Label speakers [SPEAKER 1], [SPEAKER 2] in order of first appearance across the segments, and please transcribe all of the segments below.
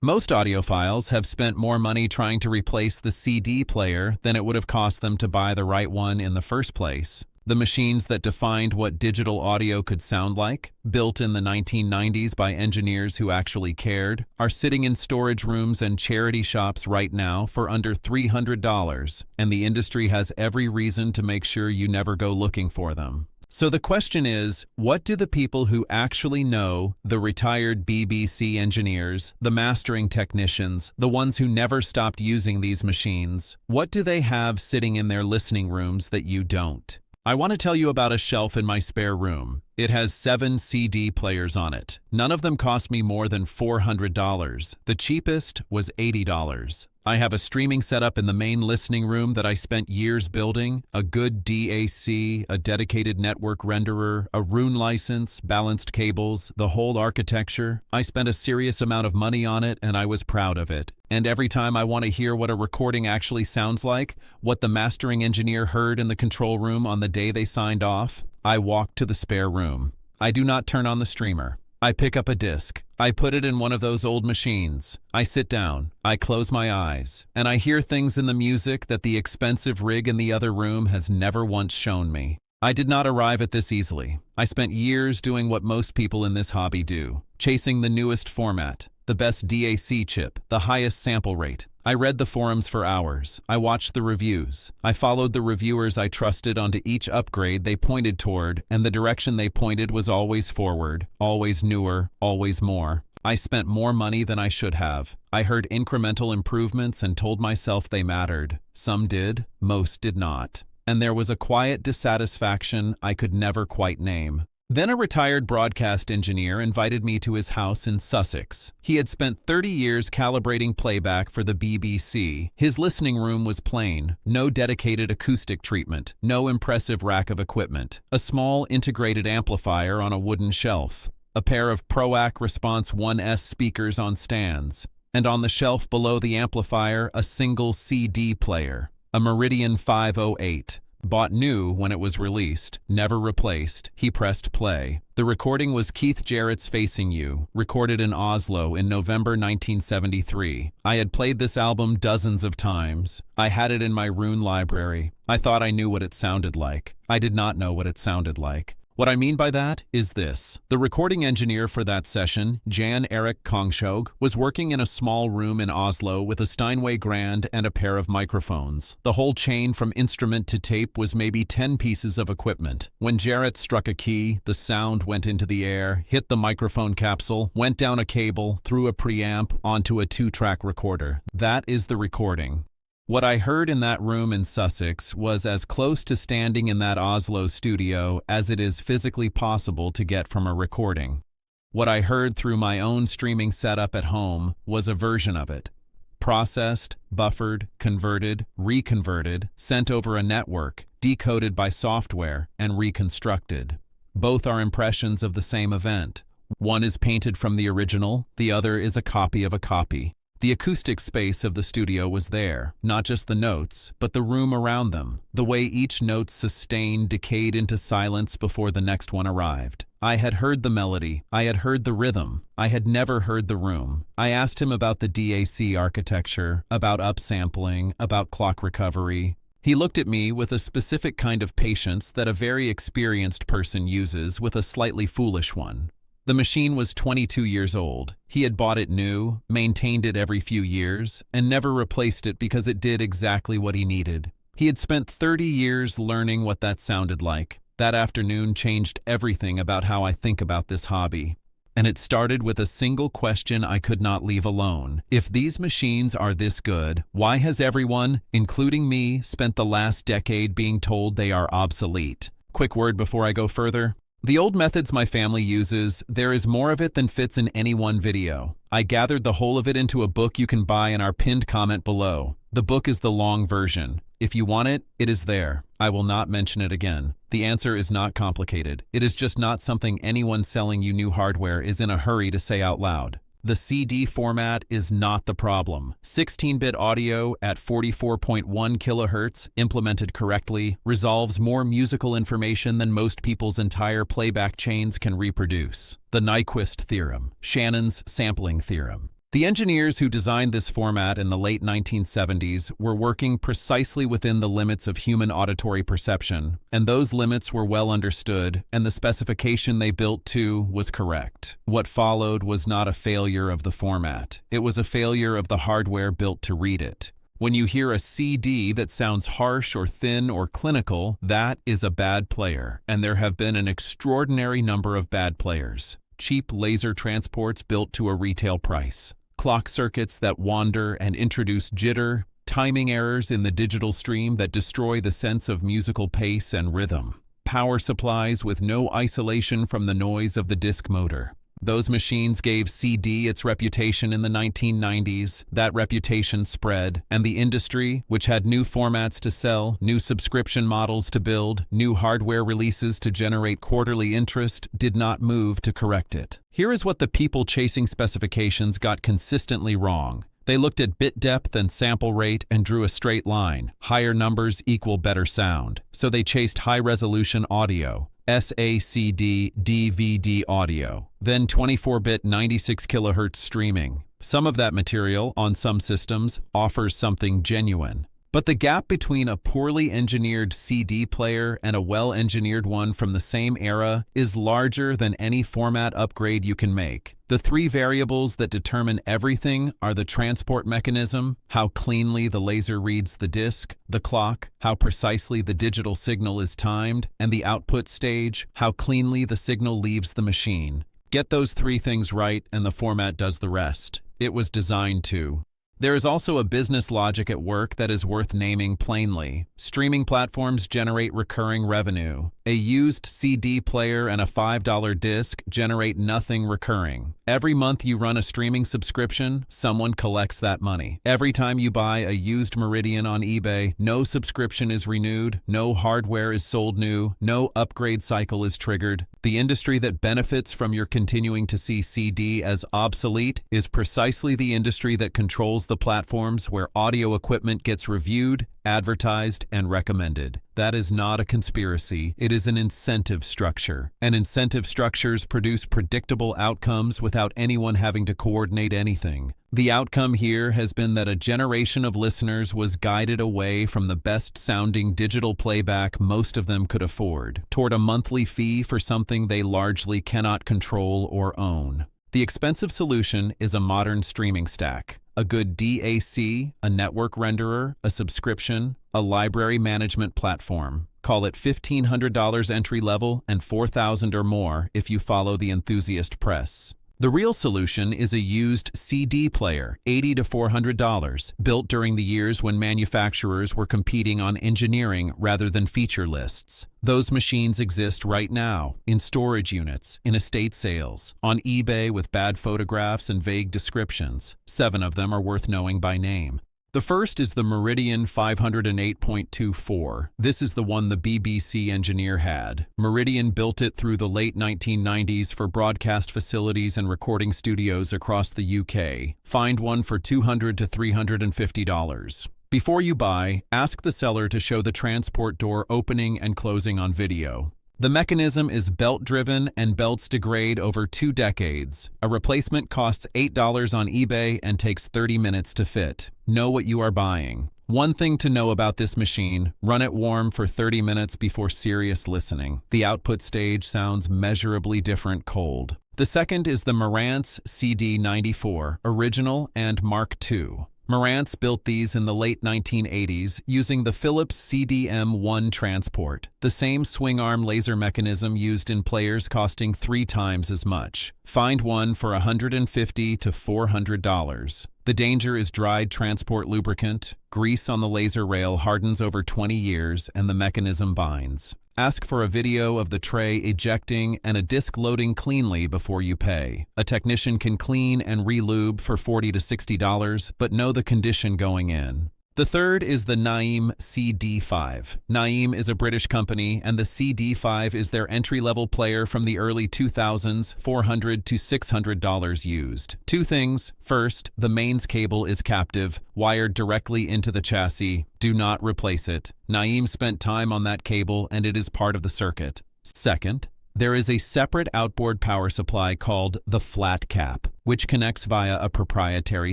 [SPEAKER 1] Most audiophiles have spent more money trying to replace the CD player than it would have cost them to buy the right one in the first place. The machines that defined what digital audio could sound like, built in the 1990s by engineers who actually cared, are sitting in storage rooms and charity shops right now for under $300, and the industry has every reason to make sure you never go looking for them. So the question is, what do the people who actually know, the retired BBC engineers, the mastering technicians, the ones who never stopped using these machines, what do they have sitting in their listening rooms that you don't? I want to tell you about a shelf in my spare room. It has 7 CD players on it. None of them cost me more than $400. The cheapest was $80. I have a streaming setup in the main listening room that I spent years building, a good DAC, a dedicated network renderer, a Roon license, balanced cables, the whole architecture. I spent a serious amount of money on it and I was proud of it. And every time I want to hear what a recording actually sounds like, what the mastering engineer heard in the control room on the day they signed off, I walk to the spare room. I do not turn on the streamer. I pick up a disc. I put it in one of those old machines. I sit down. I close my eyes. And I hear things in the music that the expensive rig in the other room has never once shown me. I did not arrive at this easily. I spent years doing what most people in this hobby do, chasing the newest format, the best DAC chip, the highest sample rate. I read the forums for hours. I watched the reviews. I followed the reviewers I trusted onto each upgrade they pointed toward, and the direction they pointed was always forward, always newer, always more. I spent more money than I should have. I heard incremental improvements and told myself they mattered. Some did, most did not. And there was a quiet dissatisfaction I could never quite name. Then a retired broadcast engineer invited me to his house in Sussex. He had spent 30 years calibrating playback for the BBC. His listening room was plain, no dedicated acoustic treatment, no impressive rack of equipment, a small integrated amplifier on a wooden shelf, a pair of Teac Response 1S speakers on stands, and on the shelf below the amplifier a single CD player, a Meridian 508. Bought new when it was released, never replaced. He pressed play. The recording was Keith Jarrett's Facing You, recorded in Oslo in November 1973. I had played this album dozens of times. I had it in my Roon library. I thought I knew what it sounded like. I did not know what it sounded like. What I mean by that is this. The recording engineer for that session, Jan Erik Kongshaug, was working in a small room in Oslo with a Steinway Grand and a pair of microphones. The whole chain from instrument to tape was maybe 10 pieces of equipment. When Jarrett struck a key, the sound went into the air, hit the microphone capsule, went down a cable, through a preamp, onto a 2-track recorder. That is the recording. What I heard in that room in Sussex was as close to standing in that Oslo studio as it is physically possible to get from a recording. What I heard through my own streaming setup at home was a version of it. Processed, buffered, converted, reconverted, sent over a network, decoded by software, and reconstructed. Both are impressions of the same event. One is painted from the original, the other is a copy of a copy. The acoustic space of the studio was there, not just the notes, but the room around them, the way each note sustained decayed into silence before the next one arrived. I had heard the melody, I had heard the rhythm, I had never heard the room. I asked him about the DAC architecture, about upsampling, about clock recovery. He looked at me with a specific kind of patience that a very experienced person uses with a slightly foolish one. The machine was 22 years old. He had bought it new, maintained it every few years, and never replaced it because it did exactly what he needed. He had spent 30 years learning what that sounded like. That afternoon changed everything about how I think about this hobby. And it started with a single question I could not leave alone. If these machines are this good, why has everyone, including me, spent the last decade being told they are obsolete? Quick word before I go further. The old methods my family uses, there is more of it than fits in any one video. I gathered the whole of it into a book you can buy in our pinned comment below. The book is the long version. If you want it, it is there. I will not mention it again. The answer is not complicated. It is just not something anyone selling you new hardware is in a hurry to say out loud. The CD format is not the problem. 16-bit audio at 44.1 kHz, implemented correctly, resolves more musical information than most people's entire playback chains can reproduce. The Nyquist theorem, Shannon's sampling theorem. The engineers who designed this format in the late 1970s were working precisely within the limits of human auditory perception, and those limits were well understood, and the specification they built to was correct. What followed was not a failure of the format. It was a failure of the hardware built to read it. When you hear a CD that sounds harsh or thin or clinical, that is a bad player, and there have been an extraordinary number of bad players. Cheap laser transports built to a retail price. Clock circuits that wander and introduce jitter, timing errors in the digital stream that destroy the sense of musical pace and rhythm. Power supplies with no isolation from the noise of the disc motor. Those machines gave CD its reputation in the 1990s. That reputation spread, and the industry, which had new formats to sell, new subscription models to build, new hardware releases to generate quarterly interest, did not move to correct it. Here is what the people chasing specifications got consistently wrong. They looked at bit depth and sample rate and drew a straight line. Higher numbers equal better sound. So they chased high-resolution audio. SACD DVD audio, then 24-bit 96 kHz streaming. Some of that material, on some systems, offers something genuine. But the gap between a poorly engineered CD player and a well-engineered one from the same era is larger than any format upgrade you can make. The three variables that determine everything are the transport mechanism, how cleanly the laser reads the disc, the clock, how precisely the digital signal is timed, and the output stage, how cleanly the signal leaves the machine. Get those three things right and the format does the rest. It was designed to. There is also a business logic at work that is worth naming plainly. Streaming platforms generate recurring revenue. A used CD player and a $5 disc generate nothing recurring. Every month you run a streaming subscription, someone collects that money. Every time you buy a used Meridian on eBay, no subscription is renewed, no hardware is sold new, no upgrade cycle is triggered. The industry that benefits from your continuing to see CD as obsolete is precisely the industry that controls the platforms where audio equipment gets reviewed, advertised, and recommended. That is not a conspiracy. It is an incentive structure. And incentive structures produce predictable outcomes without anyone having to coordinate anything. The outcome here has been that a generation of listeners was guided away from the best-sounding digital playback most of them could afford, toward a monthly fee for something they largely cannot control or own. The expensive solution is a modern streaming stack. A good DAC, a network renderer, a subscription, a library management platform. Call it $1,500 entry level and $4,000 or more if you follow the enthusiast press. The real solution is a used CD player, $80 to $400, built during the years when manufacturers were competing on engineering rather than feature lists. Those machines exist right now, in storage units, in estate sales, on eBay with bad photographs and vague descriptions. 7 of them are worth knowing by name. The first is the Meridian 508.24. This is the one the BBC engineer had. Meridian built it through the late 1990s for broadcast facilities and recording studios across the UK. Find one for $200 to $350. Before you buy, ask the seller to show the transport door opening and closing on video. The mechanism is belt-driven and belts degrade over 2 decades. A replacement costs $8 on eBay and takes 30 minutes to fit. Know what you are buying. One thing to know about this machine, run it warm for 30 minutes before serious listening. The output stage sounds measurably different cold. The second is the Marantz CD94, Original and Mark II. Marantz built these in the late 1980s using the Philips CDM1 transport, the same swing-arm laser mechanism used in players costing 3 times as much. Find one for $150 to $400. The danger is dried transport lubricant. Grease on the laser rail hardens over 20 years and the mechanism binds. Ask for a video of the tray ejecting and a disc loading cleanly before you pay. A technician can clean and re-lube for $40 to $60, but know the condition going in. The third is the Naim CD5. Naim is a British company, and the CD5 is their entry-level player from the early 2000s, $400 to $600 used. 2 things. First, the mains cable is captive, wired directly into the chassis. Do not replace it. Naim spent time on that cable, and it is part of the circuit. Second, There is a separate outboard power supply called the flat cap, which connects via a proprietary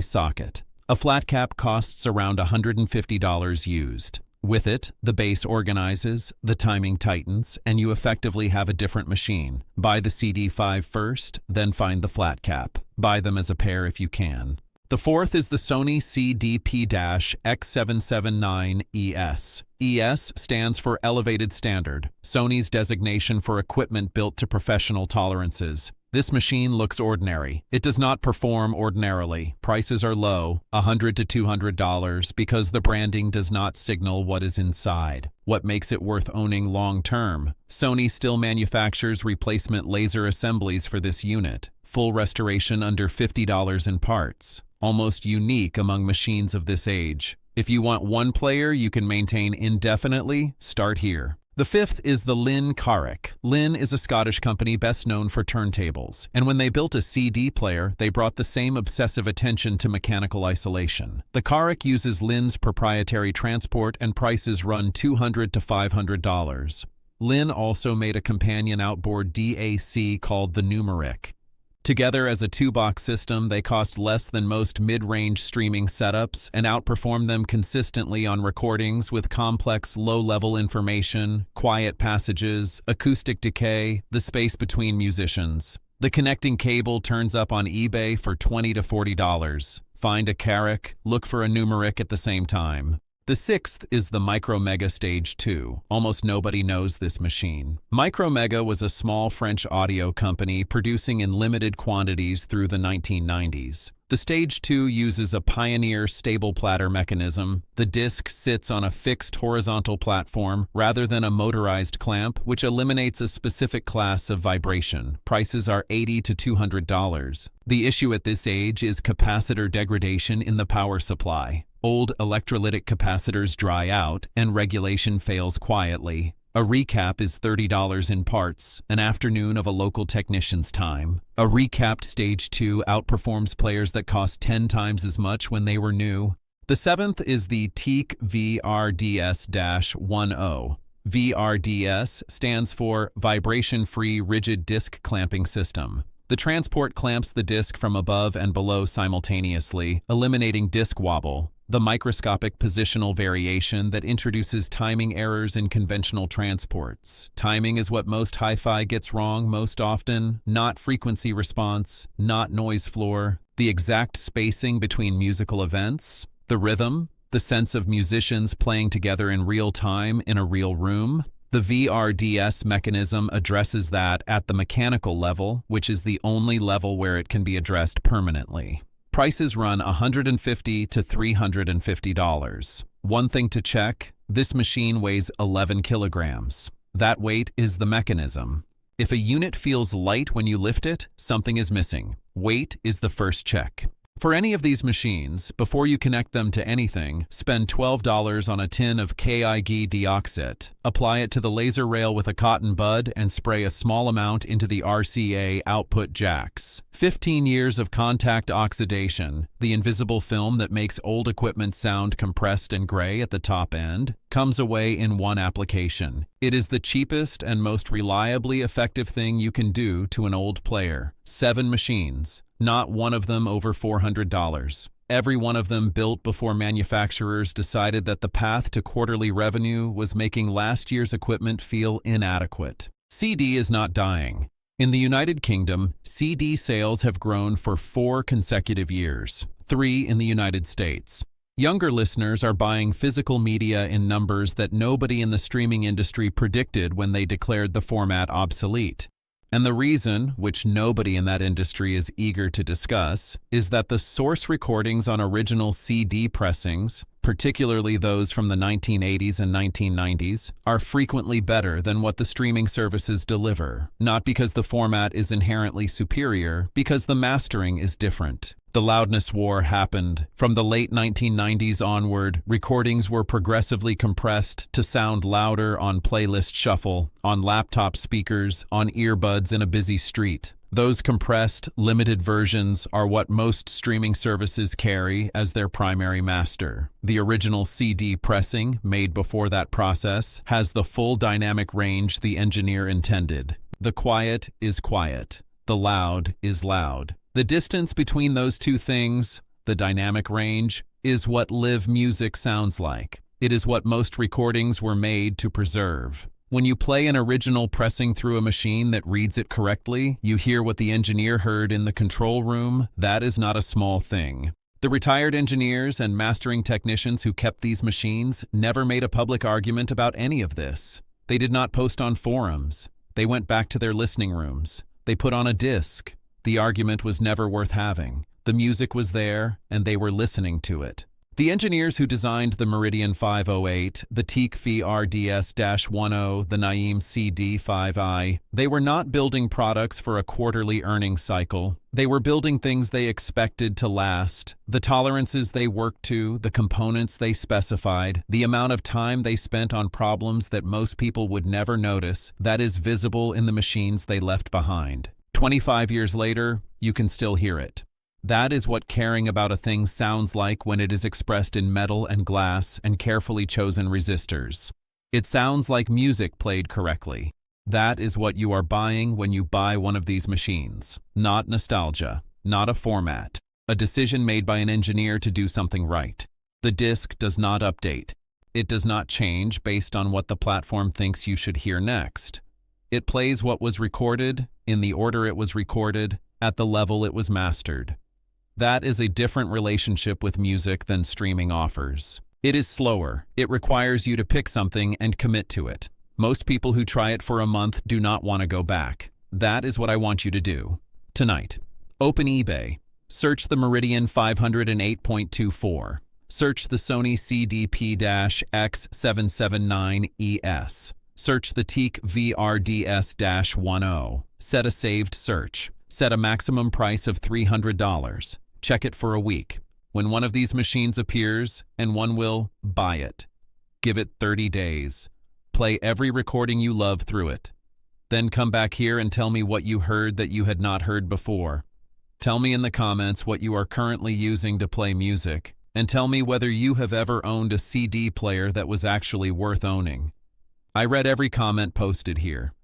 [SPEAKER 1] socket. A flat cap costs around $150 used. With it, the base organizes, the timing tightens, and you effectively have a different machine. Buy the CD5 first, then find the flat cap. Buy them as a pair if you can. The fourth is the Sony CDP-X779ES. ES stands for Elevated Standard, Sony's designation for equipment built to professional tolerances. This machine looks ordinary. It does not perform ordinarily. Prices are low, $100 to $200, because the branding does not signal what is inside. What makes it worth owning long-term? Sony still manufactures replacement laser assemblies for this unit. Full restoration under $50 in parts. Almost unique among machines of this age. If you want one player you can maintain indefinitely, start here. The fifth is the Linn Karik. Linn is a Scottish company best known for turntables, and when they built a CD player, they brought the same obsessive attention to mechanical isolation. The Karik uses Linn's proprietary transport and prices run $200 to $500. Linn also made a companion outboard DAC called the Numeric. Together as a two-box system, they cost less than most mid-range streaming setups and outperform them consistently on recordings with complex low-level information, quiet passages, acoustic decay, the space between musicians. The connecting cable turns up on eBay for $20 to $40. Find a Karik, look for a Numeric at the same time. The sixth is the Micromega Stage 2. Almost nobody knows this machine. Micromega was a small French audio company producing in limited quantities through the 1990s. The Stage 2 uses a Pioneer stable platter mechanism. The disc sits on a fixed horizontal platform rather than a motorized clamp, which eliminates a specific class of vibration. Prices are $80 to $200. The issue at this age is capacitor degradation in the power supply. Old electrolytic capacitors dry out, and regulation fails quietly. A recap is $30 in parts, an afternoon of a local technician's time. A recapped Stage 2 outperforms players that cost 10 times as much when they were new. The seventh is the Teac VRDS-10. VRDS stands for Vibration-Free Rigid Disc Clamping System. The transport clamps the disc from above and below simultaneously, eliminating disc wobble, the microscopic positional variation that introduces timing errors in conventional transports. Timing is what most hi-fi gets wrong most often, not frequency response, not noise floor, the exact spacing between musical events, the rhythm, the sense of musicians playing together in real time in a real room. The VRDS mechanism addresses that at the mechanical level, which is the only level where it can be addressed permanently. Prices run $150 to $350. One thing to check, this machine weighs 11 kilograms. That weight is the mechanism. If a unit feels light when you lift it, something is missing. Weight is the first check. For any of these machines, before you connect them to anything, spend $12 on a tin of Karik deoxit. Apply it to the laser rail with a cotton bud and spray a small amount into the RCA output jacks. 15 years of contact oxidation, the invisible film that makes old equipment sound compressed and gray at the top end, comes away in one application. It is the cheapest and most reliably effective thing you can do to an old player. 7 machines. Not one of them over $400. Every one of them built before manufacturers decided that the path to quarterly revenue was making last year's equipment feel inadequate. CD is not dying. In the United Kingdom, CD sales have grown for 4 consecutive years, 3 in the United States. Younger listeners are buying physical media in numbers that nobody in the streaming industry predicted when they declared the format obsolete. And the reason, which nobody in that industry is eager to discuss, is that the source recordings on original CD pressings, particularly those from the 1980s and 1990s, are frequently better than what the streaming services deliver, not because the format is inherently superior, because the mastering is different. The loudness war happened. From the late 1990s onward, recordings were progressively compressed to sound louder on playlist shuffle, on laptop speakers, on earbuds in a busy street. Those compressed, limited versions are what most streaming services carry as their primary master. The original CD pressing, made before that process, has the full dynamic range the engineer intended. The quiet is quiet. The loud is loud. The distance between those two things, the dynamic range, is what live music sounds like. It is what most recordings were made to preserve. When you play an original pressing through a machine that reads it correctly, you hear what the engineer heard in the control room. That is not a small thing. The retired engineers and mastering technicians who kept these machines never made a public argument about any of this. They did not post on forums. They went back to their listening rooms. They put on a disc. The argument was never worth having. The music was there, and they were listening to it. The engineers who designed the Meridian 508, the Teac VRDS-10, the Naim CD5i, they were not building products for a quarterly earnings cycle. They were building things they expected to last. The tolerances they worked to, the components they specified, the amount of time they spent on problems that most people would never notice, that is visible in the machines they left behind. 25 years later, you can still hear it. That is what caring about a thing sounds like when it is expressed in metal and glass and carefully chosen resistors. It sounds like music played correctly. That is what you are buying when you buy one of these machines. Not nostalgia, not a format, a decision made by an engineer to do something right. The disc does not update. It does not change based on what the platform thinks you should hear next. It plays what was recorded, in the order it was recorded, at the level it was mastered. That is a different relationship with music than streaming offers. It is slower. It requires you to pick something and commit to it. Most people who try it for a month do not want to go back. That is what I want you to do. Tonight, open eBay. Search the Meridian 508.24. Search the Sony CDP-X779ES. Search the Teac VRDS-10. Set a saved search. Set a maximum price of $300. Check it for a week. When one of these machines appears, and one will, buy it. Give it 30 days. Play every recording you love through it. Then come back here and tell me what you heard that you had not heard before. Tell me in the comments what you are currently using to play music, and tell me whether you have ever owned a CD player that was actually worth owning. I read every comment posted here.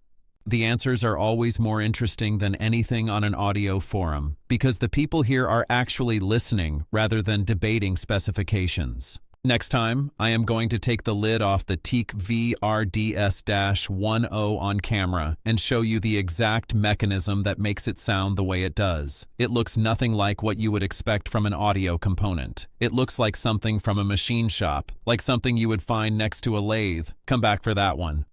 [SPEAKER 1] The answers are always more interesting than anything on an audio forum, because the people here are actually listening rather than debating specifications. Next time, I am going to take the lid off the Teac VRDS-10 on camera and show you the exact mechanism that makes it sound the way it does. It looks nothing like what you would expect from an audio component. It looks like something from a machine shop, like something you would find next to a lathe. Come back for that one.